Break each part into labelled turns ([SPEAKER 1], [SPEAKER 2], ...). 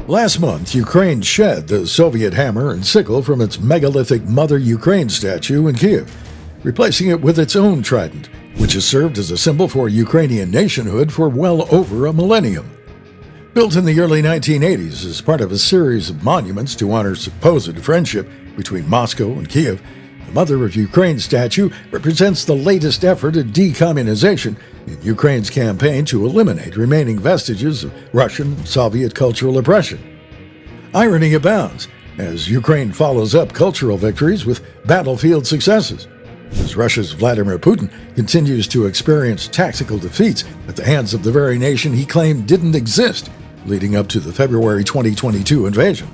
[SPEAKER 1] Last month, Ukraine shed the Soviet hammer and sickle from its megalithic Mother Ukraine statue in Kyiv, replacing it with its own trident, which has served as a symbol for Ukrainian nationhood for well over a millennium. Built in the early 1980s as part of a series of monuments to honor supposed friendship between Moscow and Kyiv, the Mother of Ukraine statue represents the latest effort at decommunization in Ukraine's campaign to eliminate remaining vestiges of Russian and Soviet cultural oppression. Irony abounds as Ukraine follows up cultural victories with battlefield successes, as Russia's Vladimir Putin continues to experience tactical defeats at the hands of the very nation he claimed didn't exist leading up to the February 2022 invasion.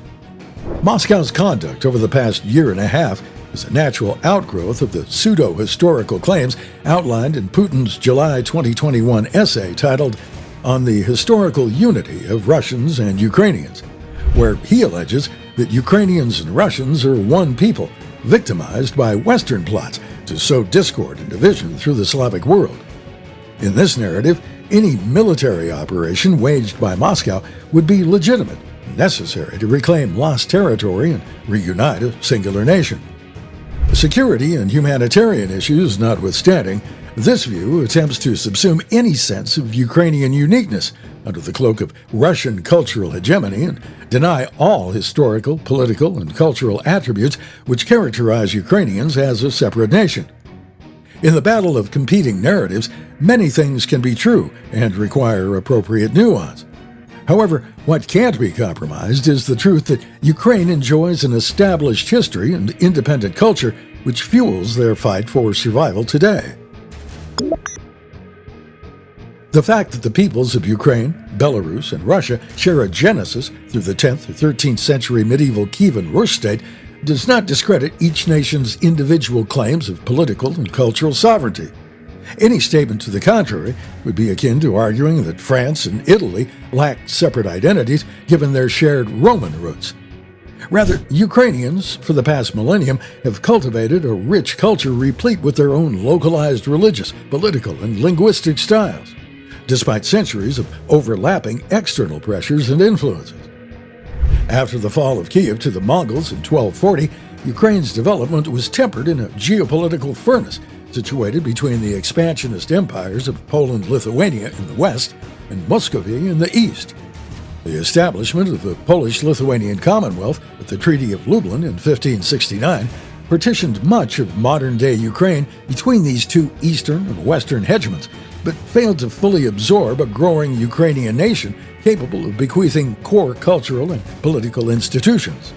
[SPEAKER 1] Moscow's conduct over the past year and a half is a natural outgrowth of the pseudo-historical claims outlined in Putin's July 2021 essay titled On the Historical Unity of Russians and Ukrainians, where he alleges that Ukrainians and Russians are one people, victimized by Western plots to sow discord and division through the Slavic world. In this narrative, any military operation waged by Moscow would be legitimate and necessary to reclaim lost territory and reunite a singular nation. Security and humanitarian issues notwithstanding, this view attempts to subsume any sense of Ukrainian uniqueness under the cloak of Russian cultural hegemony and deny all historical, political, and cultural attributes which characterize Ukrainians as a separate nation. In the battle of competing narratives, many things can be true and require appropriate nuance. However, what can't be compromised is the truth that Ukraine enjoys an established history and independent culture which fuels their fight for survival today. The fact that the peoples of Ukraine, Belarus, and Russia share a genesis through the 10th or 13th century medieval Kievan Rus state does not discredit each nation's individual claims of political and cultural sovereignty. Any statement to the contrary would be akin to arguing that France and Italy lack separate identities given their shared Roman roots. Rather, Ukrainians, for the past millennium, have cultivated a rich culture replete with their own localized religious, political, and linguistic styles, despite centuries of overlapping external pressures and influences. After the fall of Kyiv to the Mongols in 1240, Ukraine's development was tempered in a geopolitical furnace situated between the expansionist empires of Poland-Lithuania in the west and Muscovy in the east. The establishment of the Polish-Lithuanian Commonwealth with the Treaty of Lublin in 1569 partitioned much of modern-day Ukraine between these two eastern and western hegemons, but failed to fully absorb a growing Ukrainian nation capable of bequeathing core cultural and political institutions.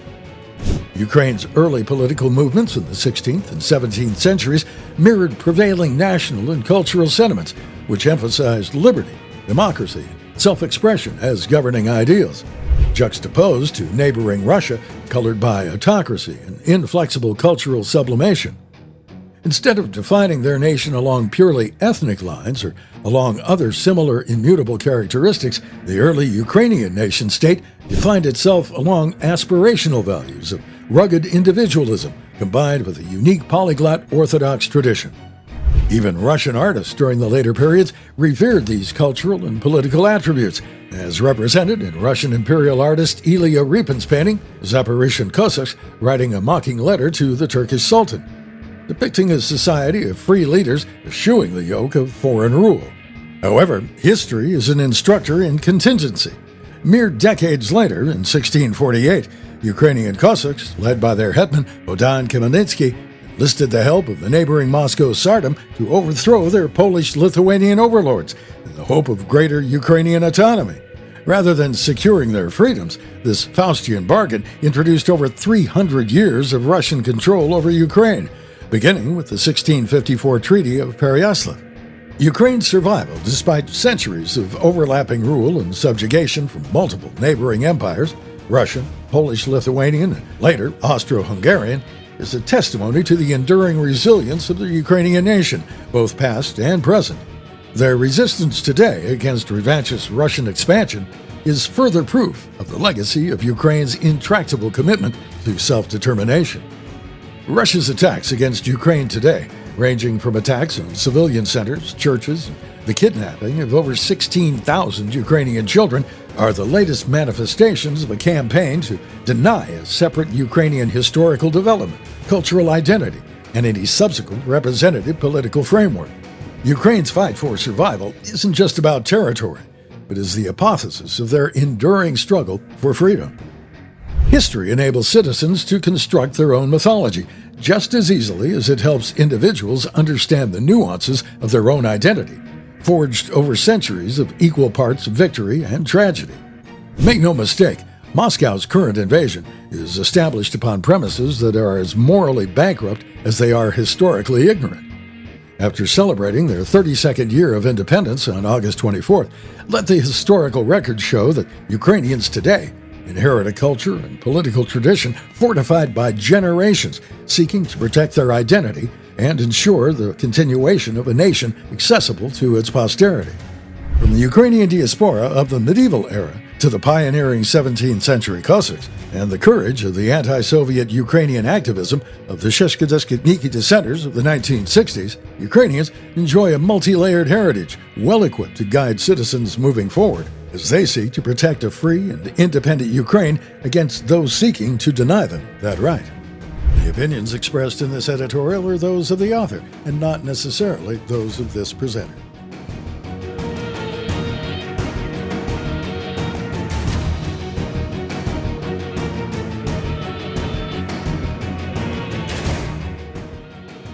[SPEAKER 1] Ukraine's early political movements in the 16th and 17th centuries mirrored prevailing national and cultural sentiments, which emphasized liberty, democracy, and self-expression as governing ideals, juxtaposed to neighboring Russia, colored by autocracy and inflexible cultural sublimation. Instead of defining their nation along purely ethnic lines or along other similar immutable characteristics, the early Ukrainian nation-state defined itself along aspirational values of rugged individualism combined with a unique polyglot Orthodox tradition. Even Russian artists during the later periods revered these cultural and political attributes, as represented in Russian imperial artist Ilya Repin's painting, Zaporizhian Cossacks writing a mocking letter to the Turkish Sultan, depicting a society of free leaders eschewing the yoke of foreign rule. However, history is an instructor in contingency. Mere decades later, in 1648, Ukrainian Cossacks, led by their hetman Bogdan Khmelnytsky, enlisted the help of the neighboring Moscow Tsardom to overthrow their Polish-Lithuanian overlords in the hope of greater Ukrainian autonomy. Rather than securing their freedoms, this Faustian bargain introduced over 300 years of Russian control over Ukraine, beginning with the 1654 Treaty of Pereyaslav. Ukraine's survival, despite centuries of overlapping rule and subjugation from multiple neighboring empires, Russian, Polish-Lithuanian, and later Austro-Hungarian, is a testimony to the enduring resilience of the Ukrainian nation, both past and present. Their resistance today against revanchist Russian expansion is further proof of the legacy of Ukraine's intractable commitment to self-determination. Russia's attacks against Ukraine today, ranging from attacks on civilian centers, churches, and the kidnapping of over 16,000 Ukrainian children, are the latest manifestations of a campaign to deny a separate Ukrainian historical development, cultural identity, and any subsequent representative political framework. Ukraine's fight for survival isn't just about territory, but is the apotheosis of their enduring struggle for freedom. History enables citizens to construct their own mythology just as easily as it helps individuals understand the nuances of their own identity, forged over centuries of equal parts victory and tragedy. Make no mistake, Moscow's current invasion is established upon premises that are as morally bankrupt as they are historically ignorant. After celebrating their 32nd year of independence on August 24th, let the historical record show that Ukrainians today inherit a culture and political tradition fortified by generations seeking to protect their identity and ensure the continuation of a nation accessible to its posterity. From the Ukrainian diaspora of the medieval era to the pioneering 17th century Cossacks and the courage of the anti-Soviet Ukrainian activism of the Sheshkadeskitniki dissenters of the 1960s, Ukrainians enjoy a multi-layered heritage well-equipped to guide citizens moving forward as they seek to protect a free and independent Ukraine against those seeking to deny them that right. The opinions expressed in this editorial are those of the author and not necessarily those of this presenter.